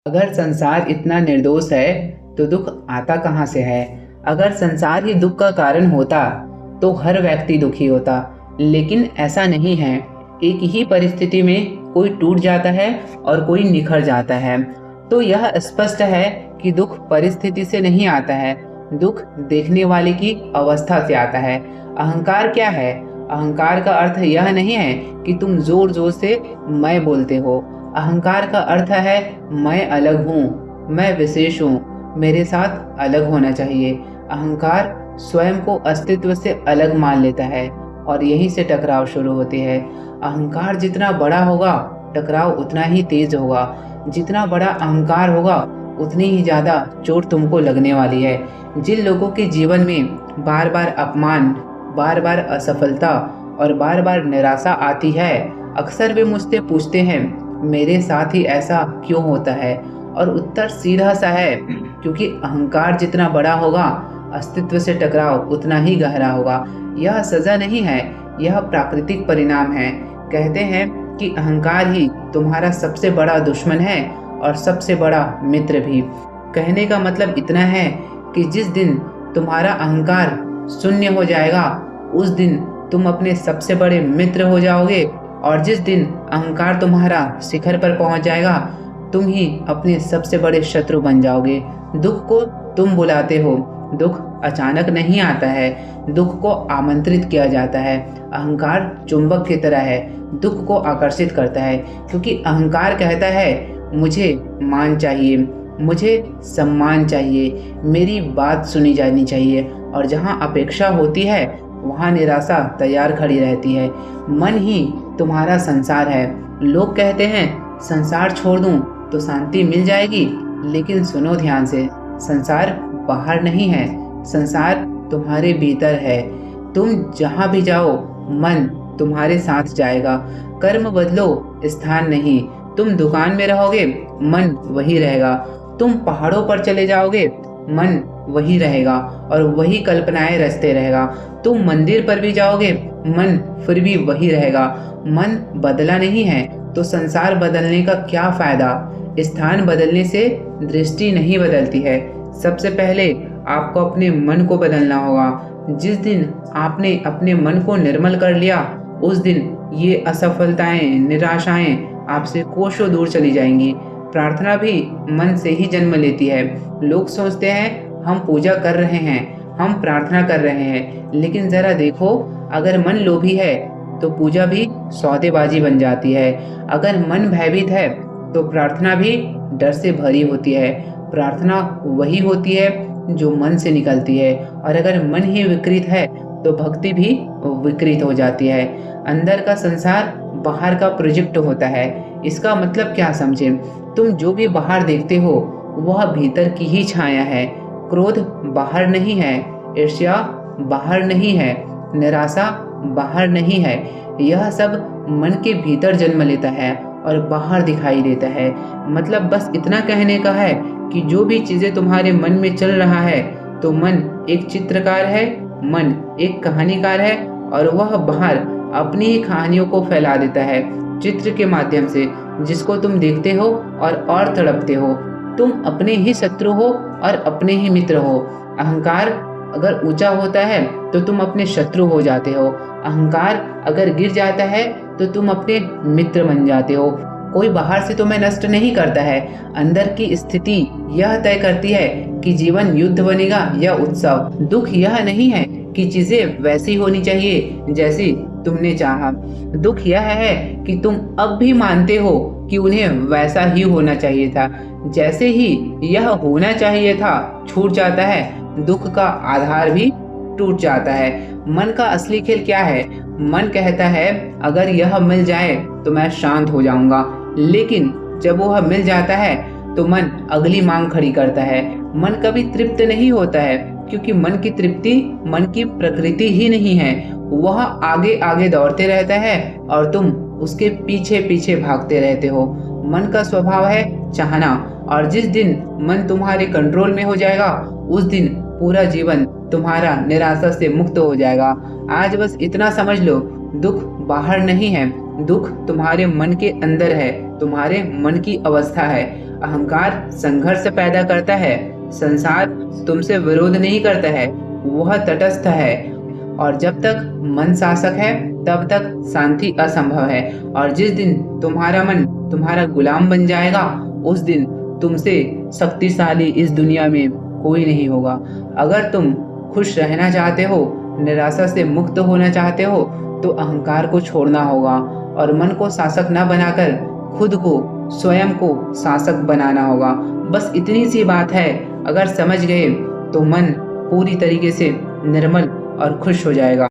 अगर संसार इतना निर्दोष है तो दुख आता कहाँ से है। अगर संसार ही दुख का कारण होता तो हर व्यक्ति दुखी होता, लेकिन ऐसा नहीं है। एक ही परिस्थिति में कोई टूट जाता है और कोई निखर जाता है। तो यह स्पष्ट है कि दुख परिस्थिति से नहीं आता है, दुख देखने वाले की अवस्था से आता है। अहंकार क्या है? अहंकार का अर्थ यह नहीं है कि तुम जोर जोर से मैं बोलते हो। अहंकार का अर्थ है मैं अलग हूँ, मैं विशेष हूँ, मेरे साथ अलग होना चाहिए। अहंकार स्वयं को अस्तित्व से अलग मान लेता है और यहीं से टकराव शुरू होती है। अहंकार जितना बड़ा होगा टकराव उतना ही तेज होगा। जितना बड़ा अहंकार होगा उतनी ही ज़्यादा चोट तुमको लगने वाली है। जिन लोगों के जीवन में बार बार अपमान, बार बार असफलता और बार बार निराशा आती है, अक्सर वे मुझसे पूछते हैं मेरे साथ ही ऐसा क्यों होता है। और उत्तर सीधा सा है, क्योंकि अहंकार जितना बड़ा होगा अस्तित्व से टकराव उतना ही गहरा होगा। यह सजा नहीं है, यह प्राकृतिक परिणाम है। कहते हैं कि अहंकार ही तुम्हारा सबसे बड़ा दुश्मन है और सबसे बड़ा मित्र भी। कहने का मतलब इतना है कि जिस दिन तुम्हारा अहंकार शून्य हो जाएगा उस दिन तुम अपने सबसे बड़े मित्र हो जाओगे, और जिस दिन अहंकार तुम्हारा शिखर पर पहुंच जाएगा तुम ही अपने सबसे बड़े शत्रु बन जाओगे। दुख को तुम बुलाते हो, दुख अचानक नहीं आता है, दुख को आमंत्रित किया जाता है। अहंकार चुंबक की तरह है, दुख को आकर्षित करता है, क्योंकि अहंकार कहता है मुझे मान चाहिए, मुझे सम्मान चाहिए, मेरी बात सुनी जानी चाहिए। और जहाँ अपेक्षा होती है वहाँ निराशा तैयार खड़ी रहती है। मन ही तुम्हारा संसार है। लोग कहते हैं संसार छोड़ दूं तो शांति मिल जाएगी, लेकिन सुनो ध्यान से, संसार बाहर नहीं है, संसार तुम्हारे भीतर है। तुम जहाँ भी जाओ मन तुम्हारे साथ जाएगा। कर्म बदलो, स्थान नहीं। तुम दुकान में रहोगे मन वही रहेगा, तुम पहाड़ों पर चले जाओगे मन वही रहेगा और वही कल्पनाएं रचते रहेगा। तुम मंदिर पर भी जाओगे मन फिर भी वही रहेगा। मन बदला नहीं है तो संसार बदलने का क्या फायदा। स्थान बदलने से दृष्टि नहीं बदलती है। सबसे पहले आपको अपने मन को बदलना होगा। जिस दिन आपने अपने मन को निर्मल कर लिया उस दिन ये असफलताएं, निराशाएं आपसे कोसों दूर चली जाएंगी। प्रार्थना भी मन से ही जन्म लेती है। लोग सोचते हैं हम पूजा कर रहे हैं, हम प्रार्थना कर रहे हैं, लेकिन जरा देखो, अगर मन लोभी है तो पूजा भी सौदेबाजी बन जाती है। अगर मन भयभीत है तो प्रार्थना भी डर से भरी होती है। प्रार्थना वही होती है जो मन से निकलती है, और अगर मन ही विकृत है तो भक्ति भी विकृत हो जाती है। अंदर का संसार बाहर का प्रोजेक्ट होता है। इसका मतलब क्या समझे? तुम जो भी बाहर देखते हो वह भीतर की ही छाया है। क्रोध बाहर नहीं है, ईर्ष्या बाहर नहीं है, निराशा बाहर नहीं है। यह सब मन के भीतर जन्म लेता है और बाहर दिखाई देता है। मतलब बस इतना कहने का है कि जो भी चीज़ें तुम्हारे मन में चल रहा है तो मन एक चित्रकार है, मन एक कहानीकार है, और वह बाहर अपनी ही कहानियों को फैला देता है चित्र के माध्यम से, जिसको तुम देखते हो और तड़पते हो। तुम अपने ही शत्रु हो और अपने ही मित्र हो। अहंकार अगर ऊंचा होता है तो तुम अपने शत्रु हो जाते हो। अहंकार अगर गिर जाता है तो तुम अपने मित्र बन जाते हो। कोई बाहर से तुम्हें नष्ट नहीं करता है, अंदर की स्थिति यह तय करती है कि जीवन युद्ध बनेगा या उत्सव। दुख यह नहीं है कि चीजें वैसी होनी चाहिए जैसी तुमने चाहा। दुख यह है कि तुम अब भी मानते हो कि उन्हें वैसा ही होना चाहिए था। जैसे ही यह होना चाहिए था छूट जाता है, दुख का आधार भी टूट जाता है। मन का असली खेल क्या है? मन कहता है अगर यह मिल जाए तो मैं शांत हो जाऊंगा, लेकिन जब वह मिल जाता है तो मन अगली मांग खड़ी करता है। मन कभी तृप्त नहीं होता है, क्योंकि मन की तृप्ति मन की प्रकृति ही नहीं है। वह आगे आगे दौड़ते रहता है और तुम उसके पीछे पीछे भागते रहते हो। मन का स्वभाव है चाहना, और जिस दिन मन तुम्हारे कंट्रोल में हो जाएगा उस दिन पूरा जीवन तुम्हारा निराशा से मुक्त हो जाएगा। आज बस इतना समझ लो, दुख बाहर नहीं है, दुख तुम्हारे मन के अंदर है, तुम्हारे मन की अवस्था है। अहंकार संघर्ष पैदा करता है। संसार तुमसे विरोध नहीं करता है, वह तटस्थ है। और जब तक मन शासक है तब तक शांति असंभव है। और जिस दिन तुम्हारा मन तुम्हारा गुलाम बन जाएगा, उस दिन तुमसे शक्तिशाली इस दुनिया में कोई नहीं होगा। अगर तुम खुश रहना चाहते हो, निराशा से मुक्त होना चाहते हो, तो अहंकार को छोड़ना होगा और मन को शासक न बनाकर खुद को, स्वयं को शासक बनाना होगा। बस इतनी सी बात है, अगर समझ गए तो मन पूरी तरीके से निर्मल और खुश हो जाएगा।